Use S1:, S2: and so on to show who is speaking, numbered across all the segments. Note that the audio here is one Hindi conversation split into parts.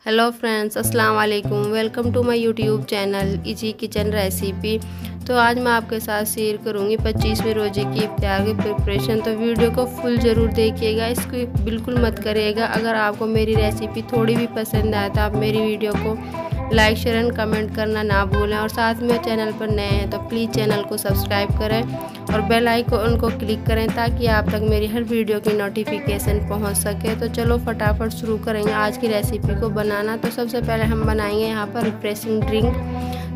S1: हेलो फ्रेंड्स, अस्सलाम वालेकुम। Welcome to my YouTube channel easy kitchen recipe. तो आज मैं आपके साथ शेयर करूंगी 25वें रोजे की इफ्तार की प्रिपरेशन। तो वीडियो को फुल ज़रूर देखिएगा, इसको बिल्कुल मत करिएगा। अगर आपको मेरी रेसिपी थोड़ी भी पसंद आए तो आप मेरी वीडियो को लाइक शेयर एंड कमेंट करना ना भूलें। और साथ में चैनल पर नए हैं तो प्लीज़ चैनल को सब्सक्राइब करें और बेल आइकन को क्लिक करें ताकि आप तक मेरी हर वीडियो की नोटिफिकेशन पहुंच सके। तो चलो फटाफट शुरू करेंगे आज की रेसिपी को बनाना। तो सबसे पहले हम बनाएंगे यहाँ पर रिफ्रेशिंग ड्रिंक।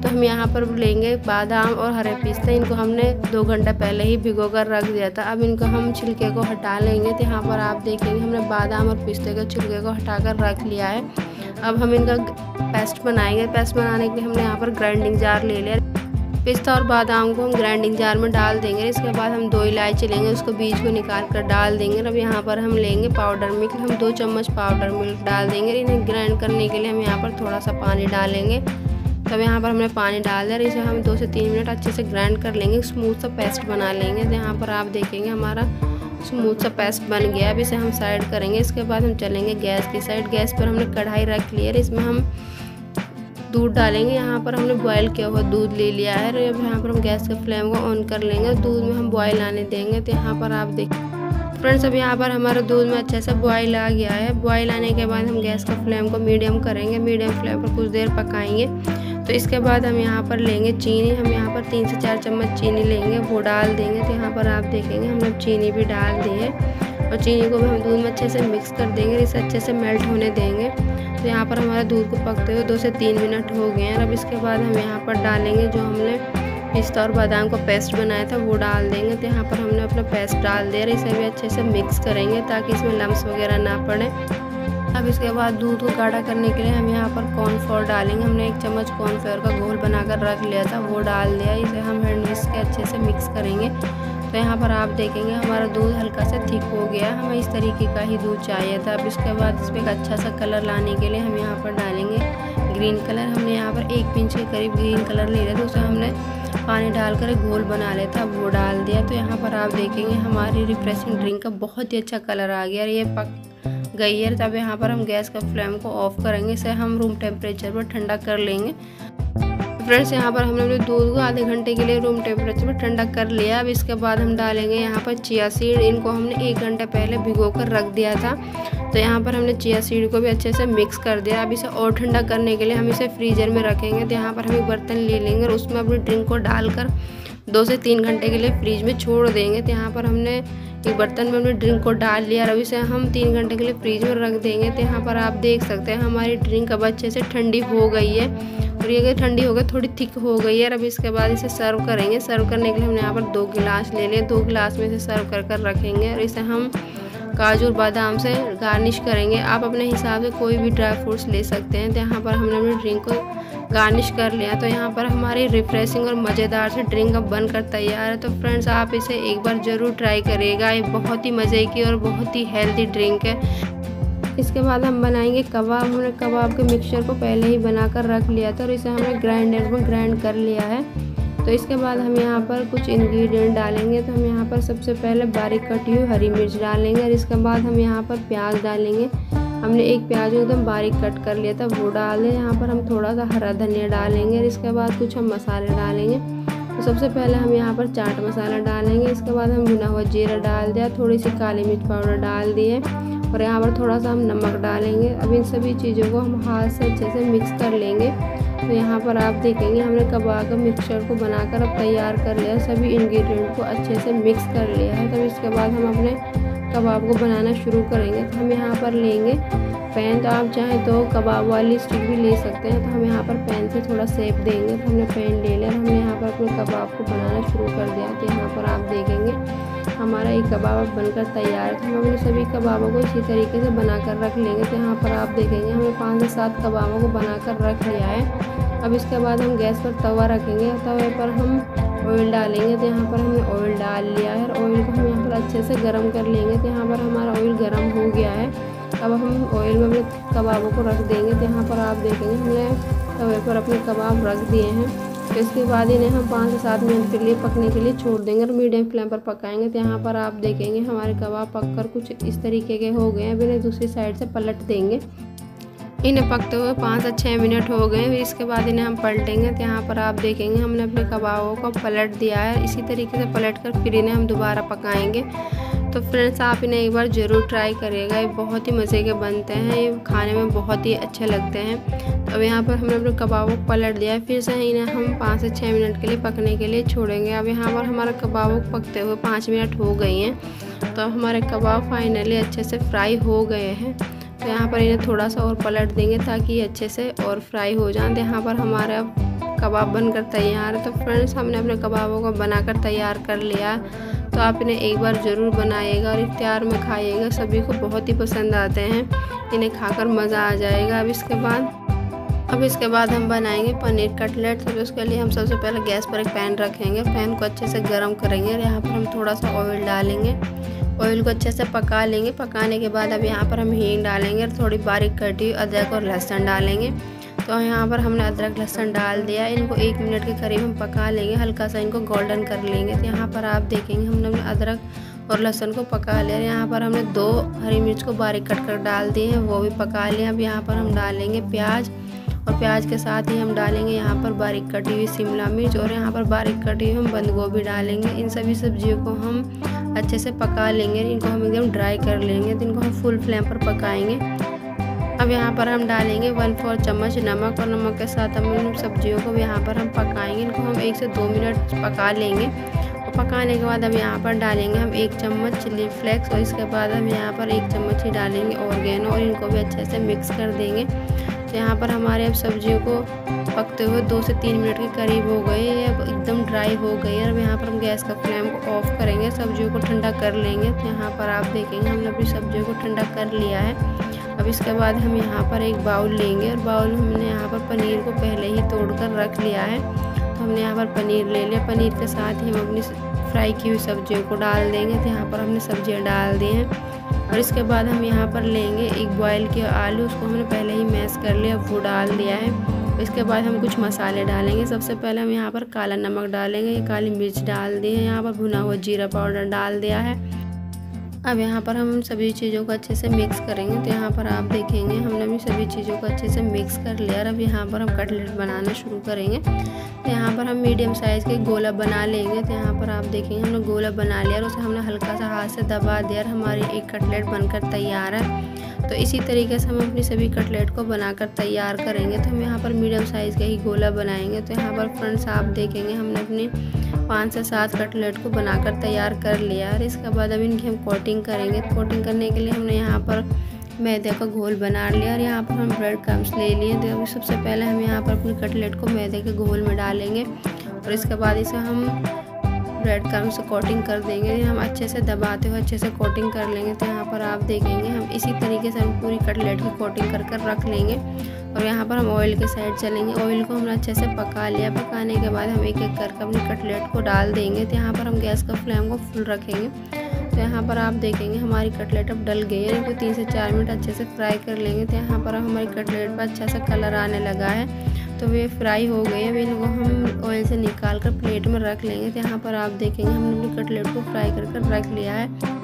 S1: तो हम यहाँ पर लेंगे बादाम और हरे पिस्ते। इनको हमने 2 घंटा पहले ही भिगो कर रख दिया था। अब इनको हम छिलके को हटा लेंगे। तो यहाँ पर आप देखेंगे हमने बादाम और पिस्ते के छिलके को हटा कर रख लिया है। अब हम इनका पेस्ट बनाएंगे। पेस्ट बनाने के लिए हमने यहाँ पर ग्राइंडिंग जार ले लिया। पिस्ता और बादाम को हम ग्राइंडिंग जार में डाल देंगे। इसके बाद हम 2 इलायची लेंगे, उसको बीज को निकाल कर डाल देंगे। अब यहाँ पर हम लेंगे पाउडर मिल्क। हम 2 चम्मच पाउडर मिल्क डाल देंगे। इन्हें ग्राइंड करने के लिए हम यहाँ पर थोड़ा सा पानी डालेंगे। तब यहाँ पर हमने पानी डाल दिया। इसे हम 2 से 3 मिनट अच्छे से ग्राइंड कर लेंगे, स्मूथ सा पेस्ट बना लेंगे। तो यहाँ पर आप देखेंगे हमारा स्मूथ सा पेस्ट बन गया। अब इसे हम साइड करेंगे। इसके बाद हम चलेंगे गैस की साइड। गैस पर हमने कढ़ाई रख ली है, इसमें हम दूध डालेंगे। यहाँ पर हमने बॉयल किया हुआ दूध ले लिया है। अब यहाँ पर हम गैस के फ्लेम को ऑन कर लेंगे। दूध में हम बॉयल आने देंगे। तो यहाँ पर आप देखिए फ्रेंड्स, अब यहाँ पर हमारा दूध में अच्छे से बॉयल आ गया है। बॉयल आने के बाद हम गैस का फ्लेम को मीडियम करेंगे। मीडियम फ्लेम पर कुछ देर पकाएंगे। तो इसके बाद हम यहाँ पर लेंगे चीनी। हम यहाँ पर 3 से 4 चम्मच चीनी लेंगे, वो डाल देंगे। तो यहाँ पर आप देखेंगे हमने चीनी भी डाल दी है और चीनी को भी हम दूध में अच्छे से मिक्स कर देंगे। इसे अच्छे से मेल्ट होने देंगे। तो यहाँ पर हमारा दूध को पकते हुए 2 से 3 मिनट हो गए हैं। अब इसके बाद हम यहाँ पर डालेंगे जो हमने पिस्ता और बादाम का पेस्ट बनाया था, वो डाल देंगे। तो यहाँ पर हमने अपना पेस्ट डाल दिया। इसे भी अच्छे से मिक्स करेंगे ताकि इसमें लम्स वगैरह ना पड़े। अब इसके बाद दूध को गाढ़ा करने के लिए हम यहाँ पर कॉर्नफ्लोर डालेंगे। हमने 1 चम्मच कॉर्नफ्लोर का घोल बनाकर रख लिया था, वो डाल दिया। इसे हम हैंड विस्क के अच्छे से मिक्स करेंगे। तो यहाँ पर आप देखेंगे हमारा दूध हल्का सा थिक हो गया। हमें इस तरीके का ही दूध चाहिए था। अब इसके बाद इस पर एक अच्छा सा कलर लाने के लिए हम यहाँ पर डालेंगे ग्रीन कलर। हमने यहाँ पर 1 पिंच के करीब ग्रीन कलर ले लिया था, उसे हमने पानी डालकर एक घोल बना लिया था, वो डाल दिया। तो यहाँ पर आप देखेंगे हमारी रिफ्रेशिंग ड्रिंक का बहुत ही अच्छा कलर आ गया और ये पक गई है। तब यहाँ पर हम गैस का फ्लेम को ऑफ करेंगे। इसे हम रूम टेम्परेचर पर ठंडा कर लेंगे। फ्रेंड्स, यहाँ पर हमने अपने दूध को आधे घंटे के लिए रूम टेम्परेचर पर ठंडा कर लिया। अब इसके बाद हम डालेंगे यहाँ पर चिया सीड। इनको हमने 1 घंटे पहले भिगो कर रख दिया था। तो यहाँ पर हमने चिया सीड को भी अच्छे से मिक्स कर दिया। अब इसे और ठंडा करने के लिए हम इसे फ्रीजर में रखेंगे। तो यहाँ पर हम एक बर्तन ले लेंगे और उसमें अपनी ड्रिंक को डालकर 2 से 3 घंटे के लिए फ्रीज में छोड़ देंगे। तो यहाँ पर हमने एक बर्तन में अपनी ड्रिंक को डाल लिया और अब इसे हम 3 घंटे के लिए फ्रीज में रख देंगे। तो यहाँ पर आप देख सकते हैं हमारी ड्रिंक अब अच्छे से ठंडी हो गई है और ये ठंडी हो गई, थोड़ी थिक हो गई है। अब इसके बाद इसे सर्व करेंगे। सर्व करने के लिए हमने यहाँ पर 2 गिलास ले लिए। 2 गिलास में इसे सर्व कर रखेंगे और इसे हम काजू और बादाम से गार्निश करेंगे। आप अपने हिसाब से कोई भी ड्राई फ्रूट्स ले सकते हैं। तो यहाँ पर हमने अपनी ड्रिंक को गार्निश कर लिया। तो यहाँ पर हमारी रिफ्रेशिंग और मज़ेदार से ड्रिंक अब बनकर तैयार है। तो फ्रेंड्स, आप इसे एक बार ज़रूर ट्राई करिएगा। ये बहुत ही मज़े की और बहुत ही हेल्दी ड्रिंक है। इसके बाद हम बनाएंगे कबाब। हमने कबाब के मिक्सचर को पहले ही बनाकर रख लिया था और इसे हमने ग्राइंडर में ग्राइंड कर लिया है। तो इसके बाद हम यहाँ पर कुछ इंग्रेडिएंट डालेंगे। तो हम यहाँ पर सबसे पहले बारीक कटी हुई हरी मिर्च डालेंगे और इसके बाद हम यहाँ पर प्याज डालेंगे। हमने एक प्याज एकदम बारीक कट कर लिया था, वो डाल दें। यहाँ पर हम थोड़ा सा हरा धनिया डालेंगे और इसके बाद कुछ हम मसाले डालेंगे। तो सबसे पहले हम यहाँ पर चाट मसाला डालेंगे। इसके बाद हम भुना हुआ जीरा डाल दिया, थोड़ी सी काली मिर्च पाउडर डाल दिए और यहाँ पर थोड़ा सा हम नमक डालेंगे। अब इन सभी चीज़ों को हम हाथ से अच्छे से मिक्स कर लेंगे। तो यहाँ पर आप देखेंगे हमने कबाब का मिक्सचर को बनाकर अब तैयार कर लिया। सभी इंग्रेडिएंट को अच्छे से मिक्स कर लिया है। तब इसके बाद हम अपने कबाब को बनाना शुरू करेंगे। तो हम यहाँ पर लेंगे पैन। तो आप चाहें तो कबाब वाली स्टिक भी ले सकते हैं। तो हम यहाँ पर पैन से थोड़ा शेप देंगे। तो हमने पैन ले लिया, हमने यहाँ पर अपने कबाब को बनाना शुरू कर दिया। तो यहाँ पर आप देखेंगे हमारा एक कबाब बनकर तैयार है। तो हम अपने सभी कबाबों को इसी तरीके से बनाकर रख लेंगे। तो यहाँ पर आप देखेंगे हमने 5 से 7 कबाबों को बनाकर रख लिया है। अब इसके बाद हम गैस पर तवा रखेंगे। तवे पर हम ऑयल डालेंगे। तो यहाँ पर हमने ऑयल डाल लिया है और ऑयल को हम यहाँ पर अच्छे से गर्म कर लेंगे। तो यहाँ पर हमारा ऑयल गर्म हो गया है। अब हम ऑयल में अपने कबाबों को रख देंगे। तो यहाँ पर आप देखेंगे हमने तवे पर अपने कबाब रख दिए हैं। तो इसके बाद इन्हें हम 5 से 7 मिनट के लिए पकने के लिए छोड़ देंगे और मीडियम फ्लेम पर पकाएंगे। तो यहाँ पर आप देखेंगे हमारे कबाब पककर कुछ इस तरीके के हो गए हैं। अब इन्हें दूसरी साइड से पलट देंगे। इन्हें पकते हुए 5 से 6 मिनट हो गए। फिर इसके बाद इन्हें हम पलटेंगे। तो यहाँ पर आप देखेंगे हमने अपने कबाबों को पलट दिया है। इसी तरीके से पलट कर फिर इन्हें हम दोबारा पकाएंगे। तो फ्रेंड्स आप इन्हें एक बार ज़रूर ट्राई करिएगा, ये बहुत ही मज़े के बनते हैं, ये खाने में बहुत ही अच्छे लगते हैं। तो अब यहाँ पर हमने अपने कबाबों को पलट दिया है। फिर से इन्हें हम 5 से 6 मिनट के लिए पकने के लिए छोड़ेंगे। अब यहाँ पर हमारे कबाबों को पकते हुए 5 मिनट हो गई हैं। तो हमारे कबाब फाइनली अच्छे से फ्राई हो गए हैं। तो यहाँ पर इन्हें थोड़ा सा और पलट देंगे ताकि ये अच्छे से और फ्राई हो जाएं। तो यहाँ पर हमारे अब कबाब बनकर तैयार है। तो फ्रेंड्स हमने अपने कबाबों को बनाकर तैयार कर लिया। तो आप इन्हें एक बार ज़रूर बनाइएगा और इफ्तियार में खाइएगा, सभी को बहुत ही पसंद आते हैं, इन्हें खाकर मज़ा आ जाएगा। अब इसके बाद हम बनाएंगे पनीर कटलेट। तो उसके लिए हम सबसे पहले गैस पर एक पैन रखेंगे, पैन को अच्छे से गर्म करेंगे और यहाँ पर हम थोड़ा सा ऑयल डालेंगे। ऑयल को अच्छे से पका लेंगे। पकाने के बाद अब यहाँ पर हम हींग डालेंगे और थोड़ी बारीक कटी हुई अदरक और लहसुन डालेंगे। तो यहाँ पर हमने अदरक लहसुन डाल दिया। इनको 1 मिनट के करीब हम पका लेंगे, हल्का सा इनको गोल्डन कर लेंगे। तो यहाँ पर आप देखेंगे हमने अदरक और लहसुन को पका लिया। यहाँ पर हमने 2 हरी मिर्च को बारीक कट कर डाल दिए हैं, वो भी पका लिए। अब यहाँ पर हम डालेंगे प्याज और प्याज के साथ ही हम डालेंगे यहाँ पर बारीक कटी हुई शिमला मिर्च और यहाँ पर बारीक कटी हुई हम बंद गोभी डालेंगे। इन सभी सब्जियों को हम अच्छे से पका लेंगे, इनको हम एकदम ड्राई कर लेंगे। तो इनको हम फुल फ्लेम पर पकाएंगे। अब यहाँ पर हम डालेंगे 1/4 चम्मच नमक और नमक के साथ हम इन सब्जियों को यहाँ पर हम पकाएंगे। इनको हम 1 से 2 मिनट पका लेंगे और पकाने के बाद अब यहाँ पर डालेंगे हम 1 चम्मच चिली फ्लेक्स और इसके बाद हम यहाँ पर 1 चम्मच ही डालेंगे ऑर्गेनो और इनको भी अच्छे से मिक्स कर देंगे। तो यहाँ पर हमारे अब सब्जियों को पकते हुए 2 से 3 मिनट के करीब हो गए, ये अब एकदम ड्राई हो गई है। अब यहाँ पर हम गैस का फ्लेम को ऑफ करेंगे, सब्जियों को ठंडा कर लेंगे। तो यहाँ पर आप देखेंगे हमने अपनी सब्जियों को ठंडा कर लिया है। अब इसके बाद हम यहाँ पर एक बाउल लेंगे और बाउल हमने यहाँ पर पनीर को पहले ही तोड़कर रख लिया है। तो हमने यहाँ पर पनीर ले लिया। पनीर के साथ ही हम अपनी फ्राई की हुई सब्जियों को डाल देंगे। तो यहाँ पर हमने सब्जियाँ डाल दी हैं और इसके बाद हम यहाँ पर लेंगे एक बॉयल किया आलू, उसको हमने पहले ही मैश कर लिया, वो डाल दिया है। इसके बाद हम कुछ मसाले डालेंगे। सबसे पहले हम यहाँ पर काला नमक डालेंगे, काली मिर्च डाल दी है, यहाँ पर भुना हुआ जीरा पाउडर डाल दिया है। अब यहाँ पर हम सभी चीज़ों को अच्छे से मिक्स करेंगे। तो यहाँ पर आप देखेंगे हमने भी सभी चीज़ों को अच्छे से मिक्स कर लिया और अब यहाँ पर हम कटलेट बनाना शुरू करेंगे। तो यहाँ पर हम मीडियम साइज़ के गोला बना लेंगे। तो यहाँ पर आप देखेंगे हमने गोला बना लिया और उसे हमने हल्का सा हाथ से दबा दिया और हमारी एक कटलेट बनकर तैयार है। तो इसी तरीके से हम अपनी सभी कटलेट को बनाकर तैयार करेंगे। तो हम यहाँ पर मीडियम साइज़ का ही गोला बनाएंगे। तो यहाँ पर फ्रेंड्स आप देखेंगे हमने अपनी 5 से 7 कटलेट को बनाकर तैयार कर लिया और इसके बाद अब इनकी हम कोटिंग करेंगे। कोटिंग करने के लिए हमने यहाँ पर मैदे का घोल बना लिया और यहाँ पर हम ब्रेड क्रम्स ले लिए। तो अभी सबसे पहले हम यहाँ पर अपनी कटलेट को मैदे के घोल में डालेंगे और इसके बाद इसे हम ब्रेड क्रम्स से कोटिंग कर देंगे। हम अच्छे से दबाते हुए अच्छे से कोटिंग कर लेंगे। तो यहाँ पर आप देखेंगे हम इसी तरीके से हम पूरी कटलेट की कोटिंग कर कर रख लेंगे और यहाँ पर हम ऑयल के साइड चलेंगे। ऑयल को हमने अच्छे से पका लिया। पकाने के बाद हम एक एक करके अपनी कटलेट को डाल देंगे। तो यहाँ पर हम गैस का फ्लेम को फुल रखेंगे। तो यहाँ पर आप देखेंगे हमारी कटलेट अब डल गई है। इनको 3 से 4 मिनट अच्छे से फ्राई कर लेंगे। तो यहाँ पर हमारी कटलेट पर अच्छा सा कलर आने लगा है, तो वे फ्राई हो गए हैं। इनको हम ऑयल से निकाल कर प्लेट में रख लेंगे। तो यहाँ पर आप देखेंगे हमने अपनी कटलेट को फ्राई कर कर रख लिया है।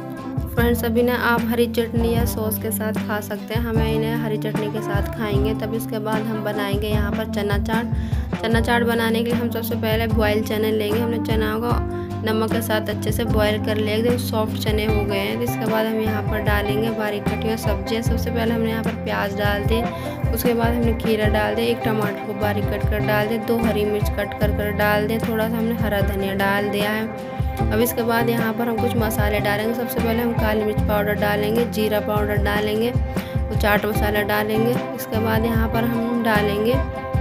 S1: फ्रेंड्स अभी ना आप हरी चटनी या सॉस के साथ खा सकते हैं, हमें इन्हें हरी चटनी के साथ खाएंगे। तब इसके बाद हम बनाएंगे यहाँ पर चना चाट। चना चाट बनाने के लिए हम सबसे पहले बॉयल चने लेंगे। हमने चना को नमक के साथ अच्छे से बॉयल कर लिया, एकदम सॉफ्ट चने हो गए हैं। तो इसके बाद हम यहाँ पर डालेंगे बारीक कटी हुई सब्जियाँ। सबसे पहले हमने यहाँ पर प्याज डाल दिए, उसके बाद हमने खीरा डाल दिया, 1 टमाटर को बारीक कट कर डाल दिए, 2 हरी मिर्च कट कर डाल दिए, थोड़ा सा हमने हरा धनिया डाल दिया है। अब इसके बाद यहाँ पर हम कुछ मसाले डालेंगे। सबसे पहले हम काली मिर्च पाउडर डालेंगे, जीरा पाउडर डालेंगे, चाट मसाला डालेंगे। इसके बाद यहाँ पर हम डालेंगे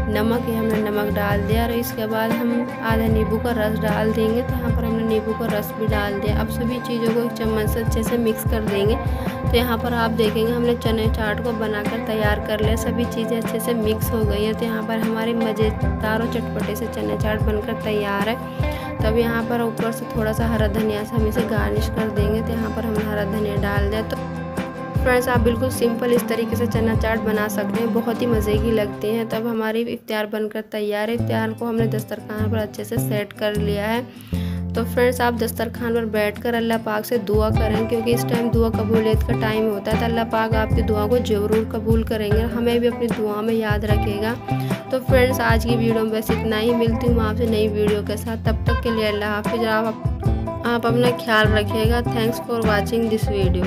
S1: नमक, ये हमने नमक डाल दिया और इसके बाद हम आधा नींबू का रस डाल देंगे। तो यहाँ पर हमने नींबू का रस भी डाल दिया। अब सभी चीज़ों को एक चम्मच से अच्छे से मिक्स कर देंगे। तो यहाँ पर आप देखेंगे हमने चने चाट को बनाकर तैयार कर लिया, सभी चीज़ें अच्छे से मिक्स हो गई हैं। तो यहाँ पर हमारे मज़ेदार और चटपटे से चने चाट बनकर तैयार है। तब यहाँ पर ऊपर से थोड़ा सा हरा धनिया से हम इसे गार्निश कर देंगे। तो यहाँ पर हमने हरा धनिया डाल दिया। तो फ्रेंड्स आप बिल्कुल सिंपल इस तरीके से चना चाट बना सकते हैं, बहुत ही मज़े की लगती हैं। तब हमारी इफ्तियार बनकर तैयार है। इफ्तियार को हमने दस्तरखान पर अच्छे से सेट कर लिया है। तो फ्रेंड्स आप दस्तरखान पर बैठकर अल्लाह पाक से दुआ करें, क्योंकि इस टाइम दुआ कबूलियत का टाइम होता है। तो अल्लाह पाक आपकी दुआ को ज़रूर कबूल करेंगे, हमें भी अपनी दुआ में याद रखेगा। तो फ्रेंड्स आज की वीडियो में बस इतना ही, मिलती हूँ आपसे नई वीडियो के साथ। तब तक के लिए अल्लाह हाफिज़। आप अपना ख्याल रखिएगा। Thanks for watching this video.